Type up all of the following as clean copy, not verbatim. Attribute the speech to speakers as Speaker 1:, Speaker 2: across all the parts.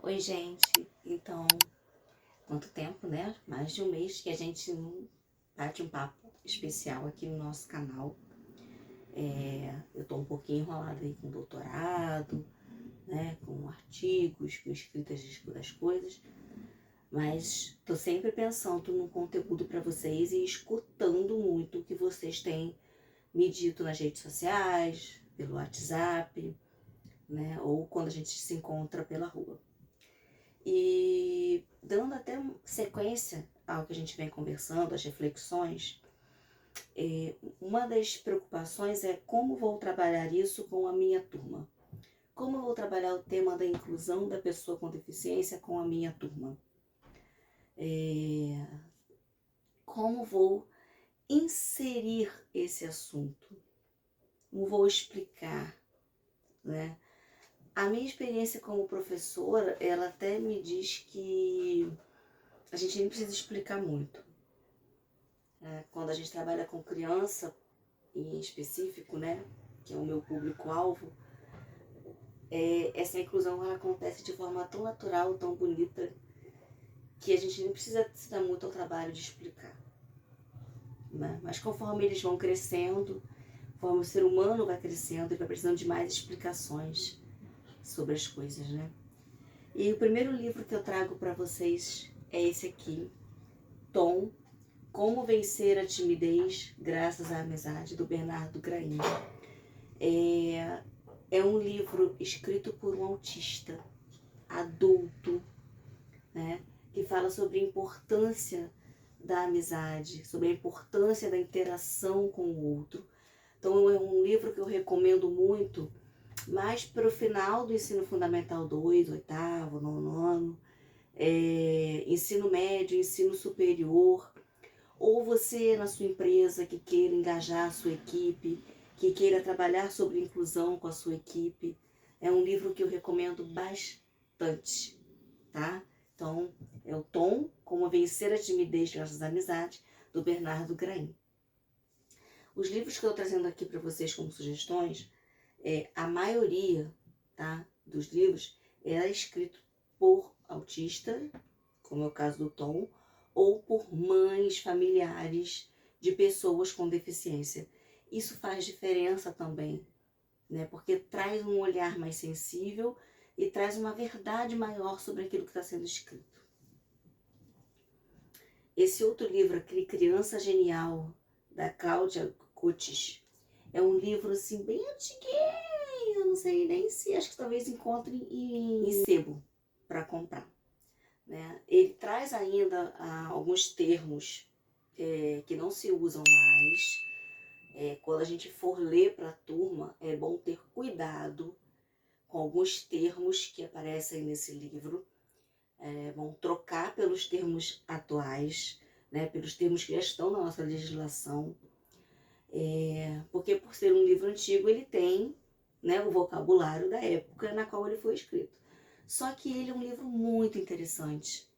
Speaker 1: Oi, gente. Então, quanto tempo, né? Mais de um mês que a gente não bate um papo especial aqui no nosso canal. Eu tô um pouquinho enrolada aí com doutorado, né? Com artigos, com escritas das coisas. Mas tô sempre pensando no conteúdo para vocês e escutando muito o que vocês têm me dito nas redes sociais, pelo WhatsApp, né? Ou quando a gente se encontra pela rua. E dando até sequência ao que a gente vem conversando, as reflexões, uma das preocupações é como vou trabalhar isso com a minha turma. Como eu vou trabalhar o tema da inclusão da pessoa com deficiência com a minha turma? Como vou inserir esse assunto? Como vou explicar, né? A minha experiência como professora, ela até me diz que a gente nem precisa explicar muito. Quando a gente trabalha com criança, em específico, né, que é o meu público-alvo, essa inclusão ela acontece de forma tão natural, tão bonita, que a gente nem precisa se dar muito ao trabalho de explicar. Né? Mas conforme eles vão crescendo, conforme o ser humano vai crescendo, ele vai precisando de mais explicações sobre as coisas, né? E o primeiro livro que eu trago para vocês é esse aqui, Tom, Como Vencer a Timidez Graças à Amizade, do Bernardo Grain. É um livro escrito por um autista adulto, né, que fala sobre a importância da amizade, sobre a importância da interação com o outro. Então é um livro que eu recomendo muito, mais para o final do ensino fundamental 2, oitavo, nono ano, ensino médio, ensino superior, ou você na sua empresa que queira engajar a sua equipe, que queira trabalhar sobre inclusão com a sua equipe. É um livro que eu recomendo bastante, tá? Então, é o Tom, Como Vencer a Timidez Graças à Amizade, do Bernardo Grain. Os livros que eu estou trazendo aqui para vocês como sugestões, a maioria, tá, dos livros é escrito por autista, como é o caso do Tom, ou por mães, familiares de pessoas com deficiência. Isso faz diferença também, né? Porque traz um olhar mais sensível e traz uma verdade maior sobre aquilo que está sendo escrito. Esse outro livro aqui, Criança Genial, da Cláudia Cutis, é um livro assim bem antiguinho, eu não sei nem se, acho que talvez encontre em sebo para comprar. Né? Ele traz ainda alguns termos que não se usam mais. Quando a gente for ler para a turma, é bom ter cuidado com alguns termos que aparecem nesse livro. Vão trocar pelos termos atuais, né? Pelos termos que já estão na nossa legislação. Porque por ser um livro antigo, ele tem, né, o vocabulário da época na qual ele foi escrito. Só que ele é um livro muito interessante,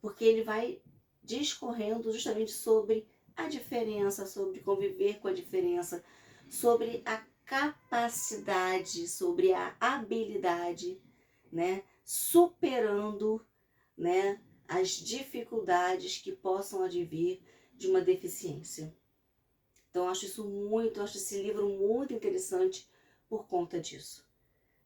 Speaker 1: porque ele vai discorrendo justamente sobre a diferença, sobre conviver com a diferença, sobre a capacidade, sobre a habilidade, né, superando, né, as dificuldades que possam advir de uma deficiência. Então eu acho esse livro muito interessante por conta disso.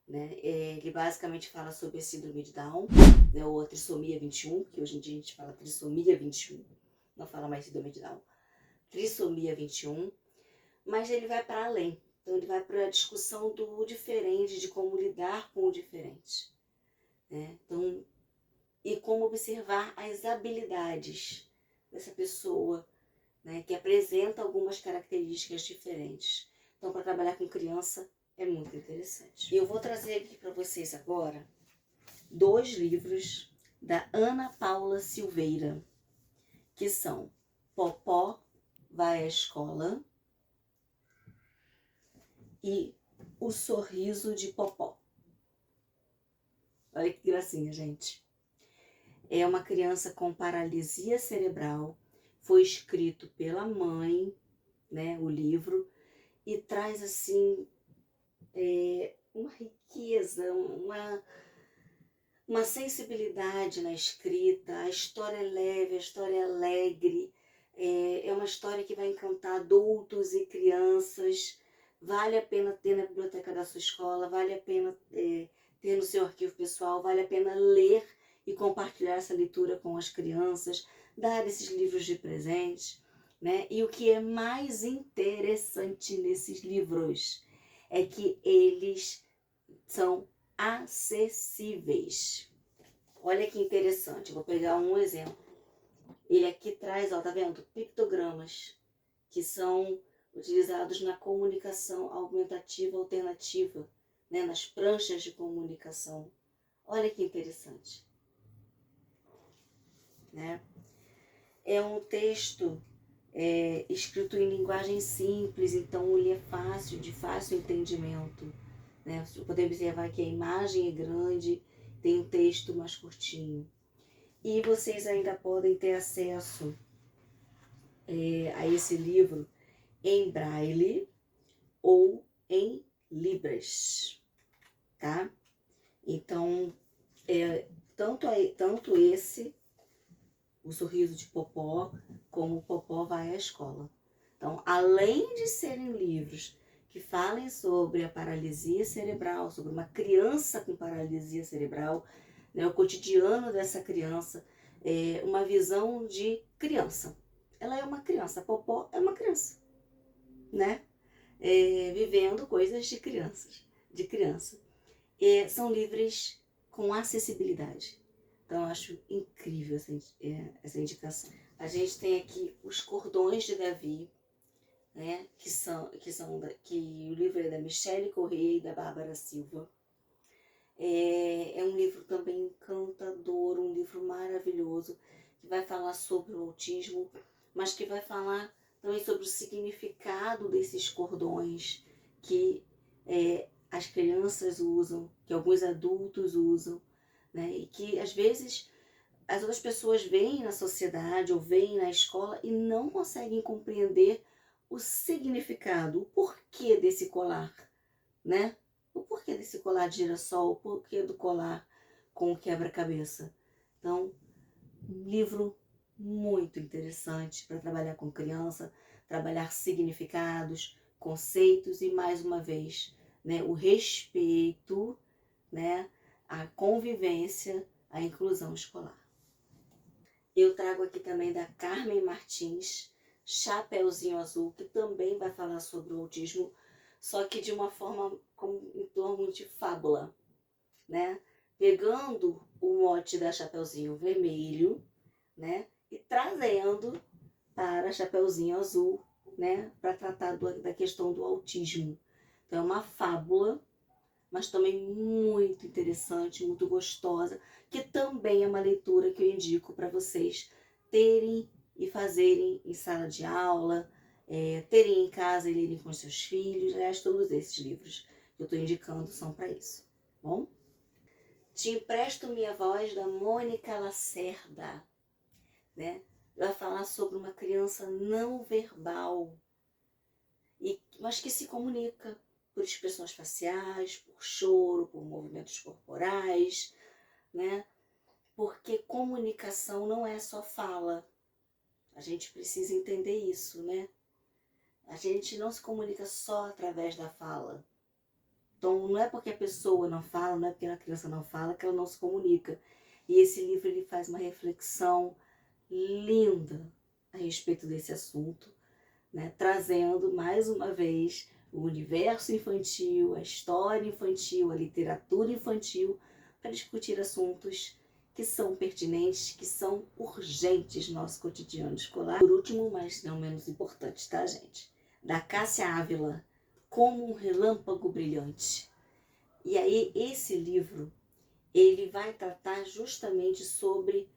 Speaker 1: Né? Ele basicamente fala sobre a síndrome de Down, né, ou a trissomia 21, que hoje em dia a gente fala trissomia 21, não fala mais síndrome de Down, trissomia 21, mas ele vai para além. Então ele vai para a discussão do diferente, de como lidar com o diferente. Né? Então, e como observar as habilidades dessa pessoa, né, que apresenta algumas características diferentes. Então, para trabalhar com criança, é muito interessante. Eu vou trazer aqui para vocês agora 2 livros da Ana Paula Silveira, que são Popó Vai à Escola e O Sorriso de Popó. Olha que gracinha, gente. É uma criança com paralisia cerebral, foi escrito pela mãe, né, o livro, e traz assim uma riqueza, uma sensibilidade na escrita, a história é leve, a história é alegre, é uma história que vai encantar adultos e crianças. Vale a pena ter na biblioteca da sua escola, vale a pena ter no seu arquivo pessoal, vale a pena ler e compartilhar essa leitura com as crianças, dar esses livros de presente, né? E o que é mais interessante nesses livros é que eles são acessíveis. Olha que interessante, vou pegar um exemplo. Ele aqui traz, ó, tá vendo? Pictogramas, que são utilizados na comunicação aumentativa alternativa, né? Nas pranchas de comunicação. Olha que interessante, né? É um texto escrito em linguagem simples, então ele é fácil, de fácil entendimento, né? Podemos observar que a imagem é grande, tem um texto mais curtinho. E vocês ainda podem ter acesso a esse livro em braille ou em libras, tá? Então, tanto esse, O Sorriso de Popó, como o Popó Vai à Escola. Então, além de serem livros que falem sobre a paralisia cerebral, sobre uma criança com paralisia cerebral, né, o cotidiano dessa criança, uma visão de criança. Ela é uma criança, a Popó é uma criança, né? Vivendo coisas de criança. São livros com acessibilidade. Então, eu acho incrível essa indicação. A gente tem aqui Os Cordões de Davi, né? Que o livro é da Michele Corrêa e da Bárbara Silva. É um livro também encantador, um livro maravilhoso, que vai falar sobre o autismo, mas que vai falar também sobre o significado desses cordões que as crianças usam, que alguns adultos usam, né? E que às vezes as outras pessoas veem na sociedade ou veem na escola e não conseguem compreender o significado, o porquê desse colar, né? O porquê desse colar de girassol, o porquê do colar com o quebra-cabeça. Então, um livro muito interessante para trabalhar com criança, trabalhar significados, conceitos e, mais uma vez, né, o respeito, né, a convivência, a inclusão escolar. Eu trago aqui também da Carmen Martins, Chapeuzinho Azul, que também vai falar sobre o autismo, só que de uma forma em torno de fábula, né? Pegando o mote da Chapeuzinho Vermelho, né? E trazendo para Chapeuzinho Azul, né? Para tratar da questão do autismo. Então é uma fábula, mas também muito interessante, muito gostosa, que também é uma leitura que eu indico para vocês terem e fazerem em sala de aula, terem em casa e lerem com seus filhos. Aliás, todos esses livros que eu estou indicando são para isso, bom? Te Empresto Minha Voz, da Mônica Lacerda, né? Vai falar sobre uma criança não verbal, mas que se comunica por expressões faciais, por choro, por movimentos corporais, né? Porque comunicação não é só fala. A gente precisa entender isso, né? A gente não se comunica só através da fala. Então, não é porque a pessoa não fala, não é porque a criança não fala que ela não se comunica. E esse livro ele faz uma reflexão linda a respeito desse assunto, né? Trazendo mais uma vez o universo infantil, a história infantil, a literatura infantil, para discutir assuntos que são pertinentes, que são urgentes no nosso cotidiano escolar. Por último, mas não menos importante, tá, gente? Da Cássia Ávila, Como um Relâmpago Brilhante. E aí, esse livro, ele vai tratar justamente sobre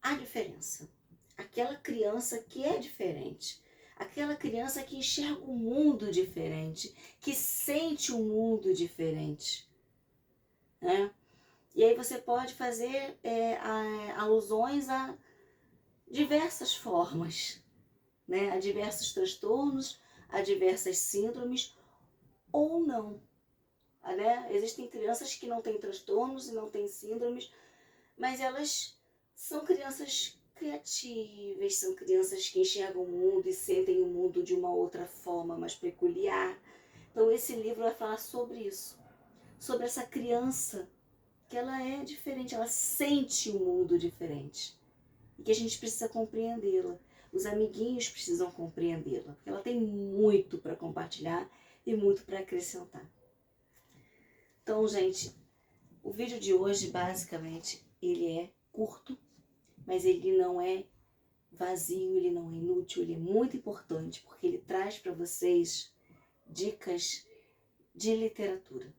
Speaker 1: a diferença. Aquela criança que é diferente. Aquela criança que enxerga o mundo diferente, que sente o mundo diferente, né? E aí você pode fazer alusões a diversas formas, né? A diversos transtornos, a diversas síndromes ou não, né? Existem crianças que não têm transtornos e não têm síndromes, mas elas são crianças criativas, são crianças que enxergam o mundo e sentem o mundo de uma outra forma mais peculiar. Então esse livro vai falar sobre isso, sobre essa criança que ela é diferente, ela sente o mundo diferente e que a gente precisa compreendê-la. Os amiguinhos precisam compreendê-la, porque ela tem muito para compartilhar e muito para acrescentar. Então, gente, o vídeo de hoje, basicamente, ele é curto, mas ele não é vazio, ele não é inútil, ele é muito importante, porque ele traz para vocês dicas de literatura,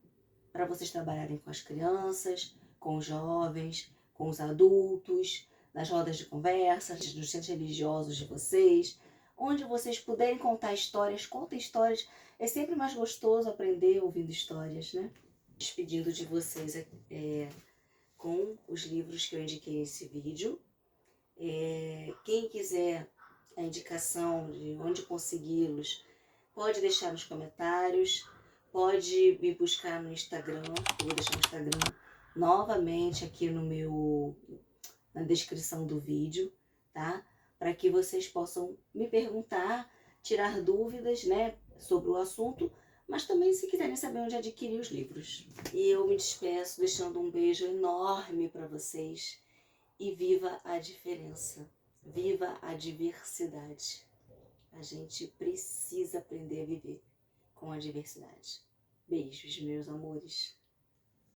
Speaker 1: para vocês trabalharem com as crianças, com os jovens, com os adultos, nas rodas de conversa, nos centros religiosos de vocês, onde vocês puderem contar histórias, contem histórias. É sempre mais gostoso aprender ouvindo histórias, né? Despedindo de vocês com os livros que eu indiquei nesse vídeo. Quem quiser a indicação de onde consegui-los, pode deixar nos comentários, pode me buscar no Instagram, eu vou deixar o Instagram novamente aqui na descrição do vídeo, tá? Para que vocês possam me perguntar, tirar dúvidas, né, sobre o assunto, mas também se quiserem saber onde adquirir os livros. E eu me despeço deixando um beijo enorme para vocês e viva a diferença, viva a diversidade. A gente precisa aprender a viver com a diversidade. Beijos, meus amores.